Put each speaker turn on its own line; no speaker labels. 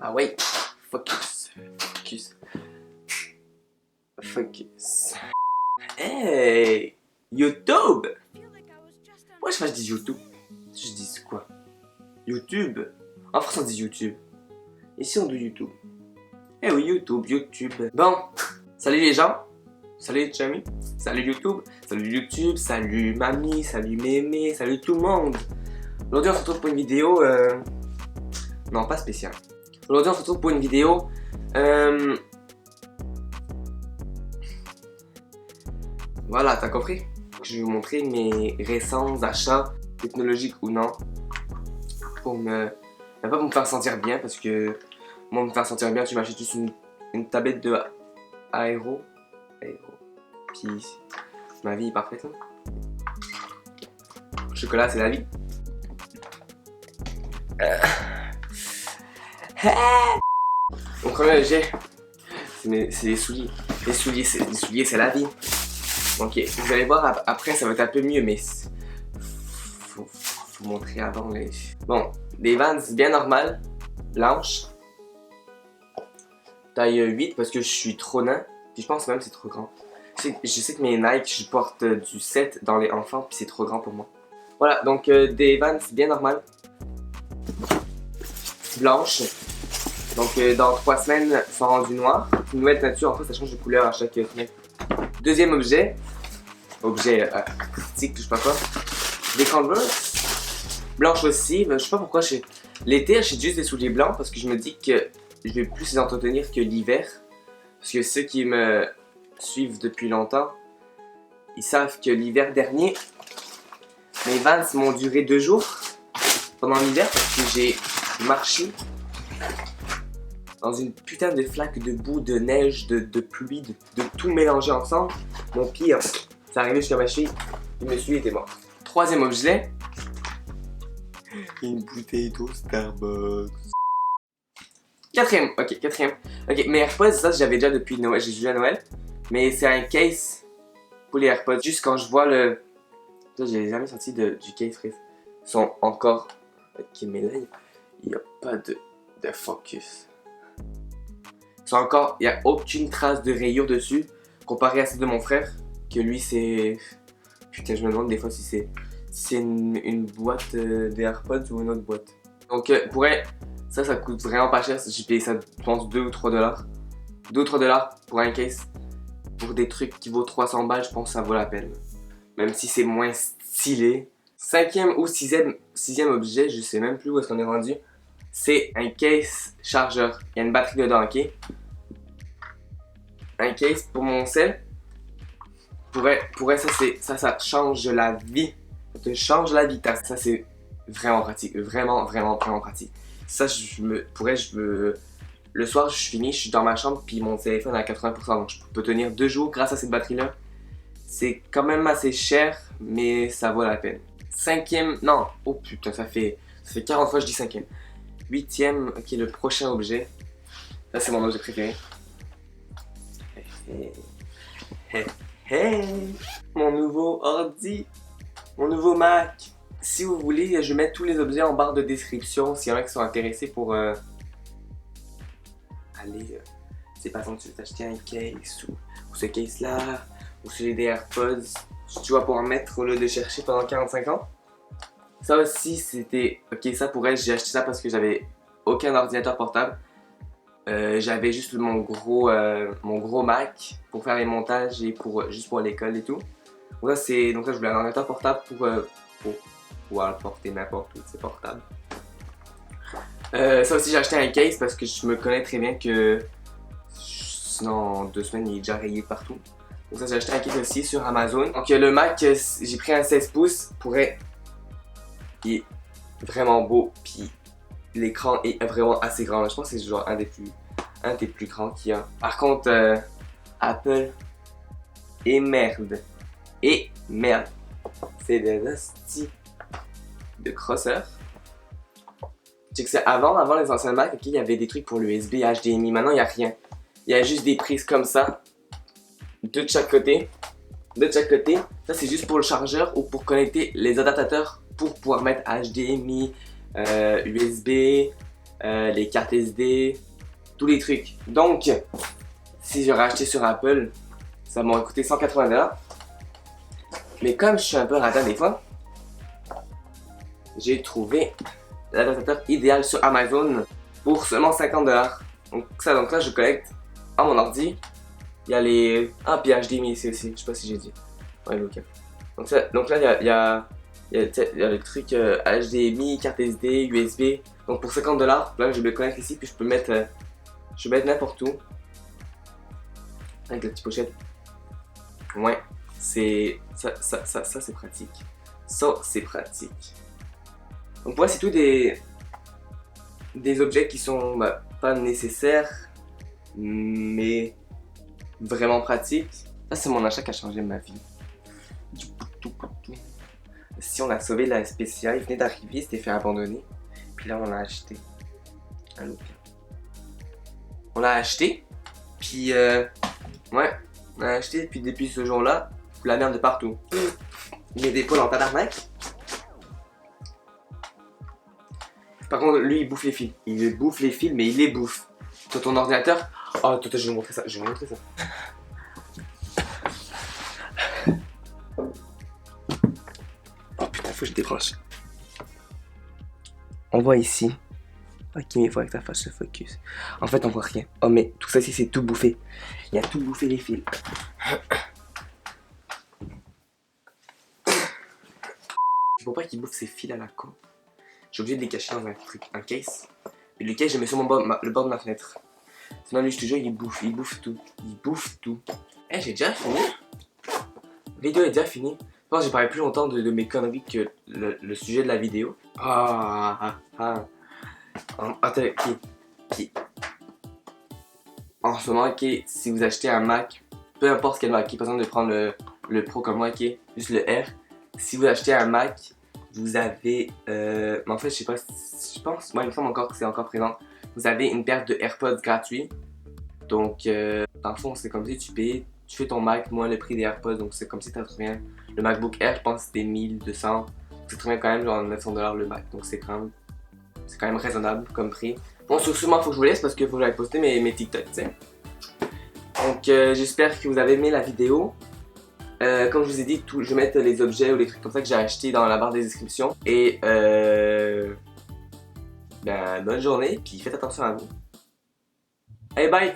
Ah ouais, focus, focus, focus. Hey, YouTube! Moi je dis YouTube. Je dis quoi? YouTube. En France on dit YouTube. Ici on dit YouTube. Eh oui, YouTube, YouTube. Bon, salut les gens. Salut les amis. Salut YouTube. Salut YouTube. Salut mamie. Salut mémé. Salut tout le monde. Aujourd'hui on se retrouve pour une vidéo. Non, pas spéciale. Aujourd'hui on se retrouve pour une vidéo. Voilà, t'as compris? Je vais vous montrer mes récents achats, technologiques ou non. Pas pour me faire sentir bien, parce que moi, me faire sentir bien, tu m'achètes juste une tablette de Aéro. Puis ma vie est parfaite. Hein? Le chocolat, c'est la vie. Mon premier objet, c'est les souliers. Les souliers, c'est la vie. Ok, vous allez voir, après ça va être un peu mieux, mais faut montrer avant les... Bon, des Vans bien normales, blanches. Taille 8 parce que je suis trop nain. Puis je pense même que c'est trop grand. Je sais que mes Nike, je porte du 7 dans les enfants, puis c'est trop grand pour moi. Voilà, donc des Vans bien normales. Blanches. Donc dans 3 semaines, elles sont rendues noires. Une nouvelle teinture, en fait ça change de couleur à chaque semaine. Deuxième objet. Objet artistique, je sais pas quoi. Des Converse. Blanches aussi. Je sais pas pourquoi l'été, j'achète juste des souliers blancs parce que je me dis que je vais plus les entretenir que l'hiver. Parce que ceux qui me suivent depuis longtemps, ils savent que l'hiver dernier, mes Vans m'ont duré 2 jours pendant l'hiver parce que j'ai marché dans une putain de flaque de boue, de neige, de pluie, de tout mélanger ensemble. Mon pied, ça arrivait jusqu'à ma cheville, il me suit, il était mort. Troisième objet, une bouteille d'eau Starbucks. Quatrième. Ok, mes AirPods, ça j'avais déjà depuis Noël, j'ai joué à Noël. Mais c'est un case pour les AirPods. Juste quand je vois le... Ça, j'ai jamais sorti du case frise. Ils sont encore... Ok, mais là, il n'y a pas de focus. Ils sont encore... Il n'y a aucune trace de rayures dessus. Comparé à celle de mon frère. Que lui, c'est... Putain, je me demande des fois si c'est une boîte d'AirPods ou une autre boîte. Donc, pour elle... Ça coûte vraiment pas cher. J'ai payé ça, je pense, 2 ou 3 $. 2 ou 3 $ pour un case. Pour des trucs qui vaut 300 balles, je pense que ça vaut la peine. Même si c'est moins stylé. Cinquième ou sixième objet, je sais même plus où est-ce qu'on est rendu. C'est un case chargeur. Il y a une batterie dedans, ok? Un case pour mon sel. Pour elle, ça change la vie. Ça te change la vie. Ça, c'est vraiment pratique. Vraiment pratique. Ça, le soir, je finis, je suis dans ma chambre, puis mon téléphone est à 80%, donc je peux tenir 2 jours grâce à cette batterie-là. C'est quand même assez cher, mais ça vaut la peine. Cinquième, non, oh putain, ça fait 40 fois que je dis cinquième. Huitième, ok, le prochain objet. Ça, c'est mon objet préféré. Hey, mon nouveau ordi, mon nouveau Mac. Si vous voulez, je mets tous les objets en barre de description s'il y en a qui sont intéressés pour aller, c'est par exemple tu veux t'acheter un case ou ce case là, ou celui des AirPods, tu vas pouvoir mettre au lieu de chercher pendant 45 ans. Ça aussi c'était, ok, ça pour elle j'ai acheté ça parce que j'avais aucun ordinateur portable. J'avais juste mon gros Mac pour faire les montages et juste pour l'école et tout. Donc là je voulais un ordinateur portable pour pouvoir le porter n'importe où, c'est portable. Ça aussi j'ai acheté un case parce que je me connais très bien que sinon en 2 semaines il est déjà rayé partout. Donc ça j'ai acheté un case aussi sur Amazon. Donc le Mac, j'ai pris un 16 pouces il est vraiment beau, puis l'écran est vraiment assez grand. Je pense que c'est genre un des plus grands qu'il y a. Par contre Apple et merde. C'est des hosties de crosseurs. C'est que c'est avant les anciens Mac, ok, il y avait des trucs pour l'USB, HDMI. Maintenant il n'y a rien. Il y a juste des prises comme ça, de chaque côté. Ça c'est juste pour le chargeur ou pour connecter les adaptateurs pour pouvoir mettre HDMI, USB, les cartes SD, tous les trucs. Donc, si j'aurais acheté sur Apple, ça m'aurait coûté 180$. Mais comme je suis un peu radin des fois, j'ai trouvé l'adaptateur idéal sur Amazon pour seulement 50$. Donc là, je collecte à mon ordi. Il y a les... Ah, puis HDMI ici aussi, je sais pas si j'ai dit. Ouais, ok. Donc là, il y a le truc HDMI, carte SD, USB. Donc pour 50$, là, je me connecte ici, puis je peux mettre n'importe où. Avec la petite pochette. Ouais, ça c'est pratique. Ça, c'est pratique. Donc voilà, c'est tout des objets qui sont pas nécessaires, mais vraiment pratiques. Ça, c'est mon achat qui a changé ma vie. Si on a sauvé la SPCA, il venait d'arriver, il s'était fait abandonner. Puis là, on l'a acheté. Allô? On l'a acheté. Puis, ouais, on l'a acheté. Puis depuis ce jour-là, la merde de partout. Il met des poils en tabarnak. Par contre, lui, il bouffe les fils. Il bouffe les fils, mais il les bouffe. Sur ton ordinateur. Oh, attends, je vais vous montrer ça. Je vais vous montrer ça. Oh putain, faut que je débranche. On voit ici. Ok, mais il faut que ta face se focus. En fait, on voit rien. Oh, mais tout ça ici, c'est tout bouffé. Il a tout bouffé les fils. Je vois pas qu'il bouffe ses fils à la con. J'ai obligé de les cacher dans un case. Et le case, je mets sur le bord de ma fenêtre. Sinon, lui, je te jure, il bouffe tout. Il bouffe tout. Eh, j'ai déjà fini. La vidéo est déjà finie. Je pense que j'ai parlé plus longtemps de mes conneries que le sujet de la vidéo. Attends, en ce moment, ok, si vous achetez un Mac, peu importe quel Mac, par exemple de prendre le Pro comme moi, ok, juste le R. Si vous achetez un Mac, vous avez, mais en fait, je sais pas, je pense, moi il me semble encore que c'est encore présent. Vous avez une paire de AirPods gratuits. Donc, dans le fond, c'est comme si tu fais ton Mac moins le prix des AirPods. Donc, c'est comme si tu rien. Le MacBook Air, je pense que c'était 1200. C'est très bien quand même, genre 900$ le Mac. Donc, c'est quand même raisonnable comme prix. Bon, sur ce, moi, faut que je vous laisse parce qu'il faut que j'aille poster mes TikTok, tu sais. Donc, j'espère que vous avez aimé la vidéo. Comme je vous ai dit, je vais mettre les objets ou les trucs comme ça que j'ai acheté dans la barre des descriptions. Et bonne journée, puis faites attention à vous. Allez, bye!